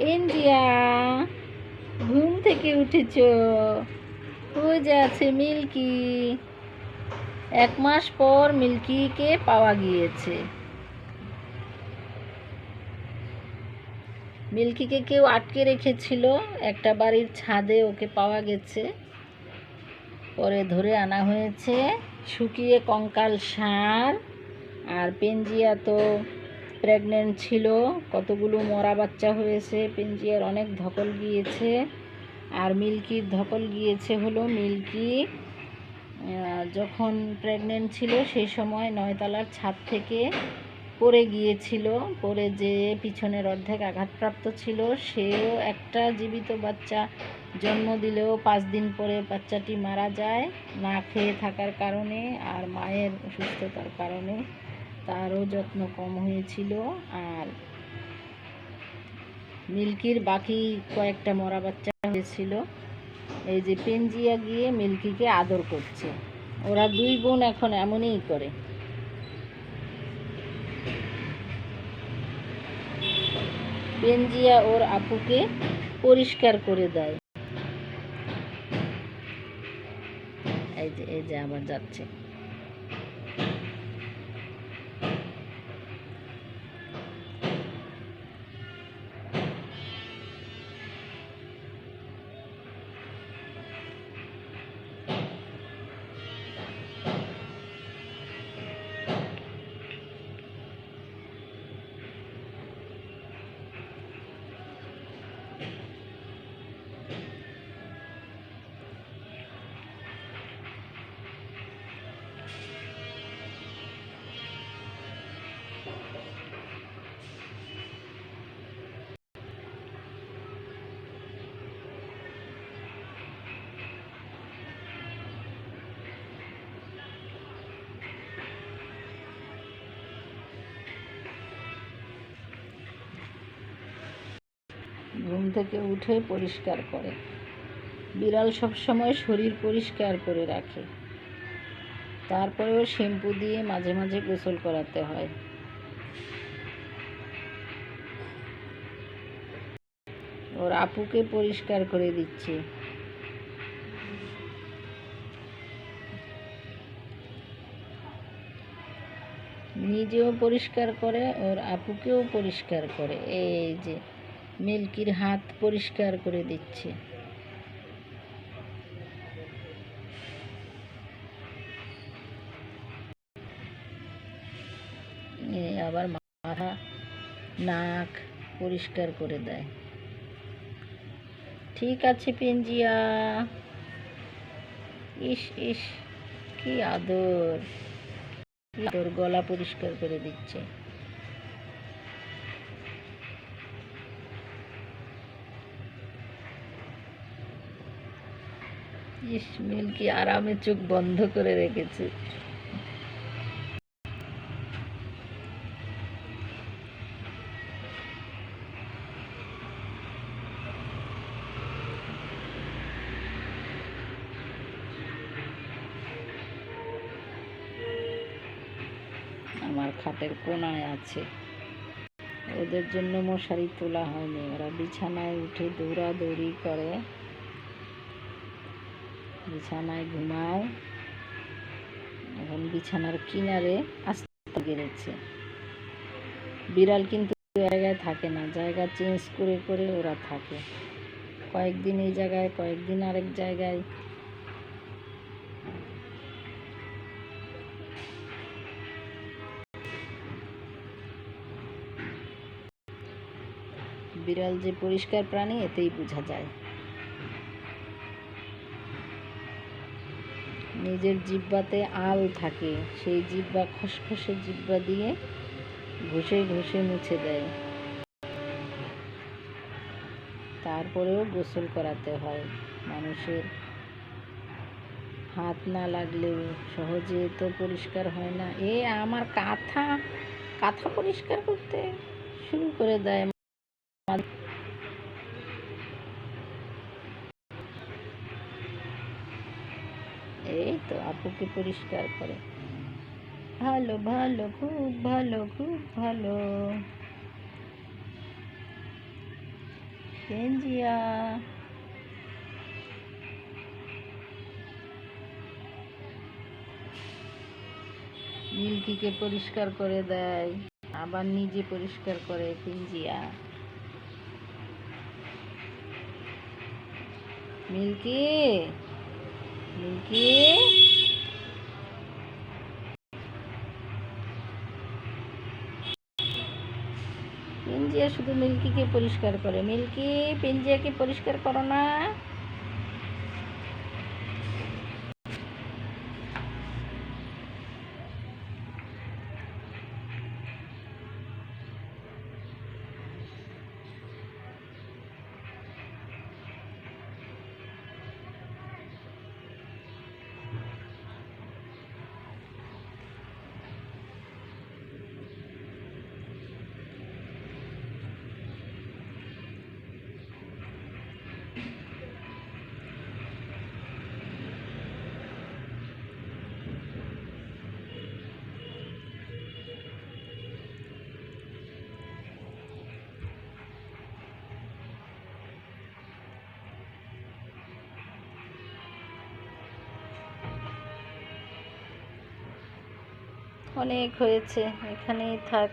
এনজিয়া, ঘুম থেকে উঠেছ? ওই যে আছে মিল্কি। 1 মাস পর মিল্কিকে পাওয়া গিয়েছে। মিল্কিকে কেউ আটকে রেখেছিল, একটা বাড়ির ছাদে ওকে পাওয়া গেছে। পরে ধরে আনা হয়েছে, শুকিয়ে কঙ্কাল সার। আর পেনজিয়া তো প্রেগনেন্ট ছিল, কতগুলো মরা বাচ্চা হয়েছে, পেনজিয়ার অনেক ধকল গিয়েছে। আর মিল্কির ধকল গিয়েছে হলো মিল্কি যখন প্রেগনেন্ট ছিল সেই সময় 9তলার ছাদ থেকে পড়ে গিয়েছিল। পড়ে যে পিছনের অর্ধেক আঘাতপ্রাপ্ত ছিল। সেও একটা জীবিত বাচ্চা জন্ম দিলেও 5 দিন পরে বাচ্চাটি মারা যায় না খেয়ে থাকার কারণে। আর মায়ের অসুস্থতার কারণে তারও যত্ন কম হয়েছিল। আর মিল্কির বাকি কয়েকটা মরা বাচ্চা হয়েছিল। এই যে পেনজিয়া গিয়ে মিল্কিকে আদর করছে। ওরা 2 বোন এখন এমনই করে। পেনজিয়া ওর আপুকে পরিষ্কার করে দেয়। এই যে আবার যাচ্ছে। ঘুম থেকে উঠে পরিষ্কার করে। বিড়াল সবসময় শরীর পরিষ্কার করে রাখে, তারপরেও শ্যাম্পু দিয়ে মাঝে মাঝে গোসল করাতে হয়। ওর আপুকে পরিষ্কার করে দিচ্ছে। নিজেও পরিষ্কার করে, ওর আপুকেও পরিষ্কার করে। এই যে মিল্কির হাত পরিষ্কার করে দিচ্ছে। আবার মাথা নাক পরিষ্কার করে দেয়। ঠিক আছে পেনজিয়া। ইস ইস, কি আদর! তোর গলা পরিষ্কার করে দিচ্ছে। ইস, মিল্কি আরামে চোখ বন্ধ করে রেখেছে। আমার খাটের কোনায় আছে। ওদের জন্য মশারি তোলা হয়নি, ওরা বিছানায় উঠে দৌড়াদৌড়ি করে, বিছানায় ঘুমায়। এখন বিছানার কিনারে আস্তে গেড়েছে। বিড়াল কিন্তু জায়গায় থাকে না, জায়গা চেঞ্জ করে করে ওরা থাকে। কয়েকদিন এই জায়গায়, কয়েকদিন আরেক জায়গায়। বিড়াল যে পরিষ্কার প্রাণী এতেই বোঝা যায়। নিজের জিহ্বাতে আল থাকে, সেই জিহ্বা খসখসে জিহ্বা দিয়ে ঘষে ঘষে মুছে দেয়। তারপরেও গোসল করাতে হয়। মানুষের হাত না লাগলেও সহজে তো পরিষ্কার হয় না। আমার কাঁথা কাঁথা পরিষ্কার করতে শুরু করে দেয়। এই তো আপুকে পরিষ্কার করে। ভালো ভালো, খুব ভালো, খুব ভালো। পেঞ্জিয়া মিল্কিকে পরিষ্কার করে দেয়, আবার নিজে পরিষ্কার করে পেঞ্জিয়া। মিল্কি, মিল্কি, পেঞ্জিয়া শুধু মিল্কিকে পরিষ্কার করে। মিল্কি, পেঞ্জিয়াকে পরিষ্কার করো না। অনেক হয়েছে, এখানেই থাক।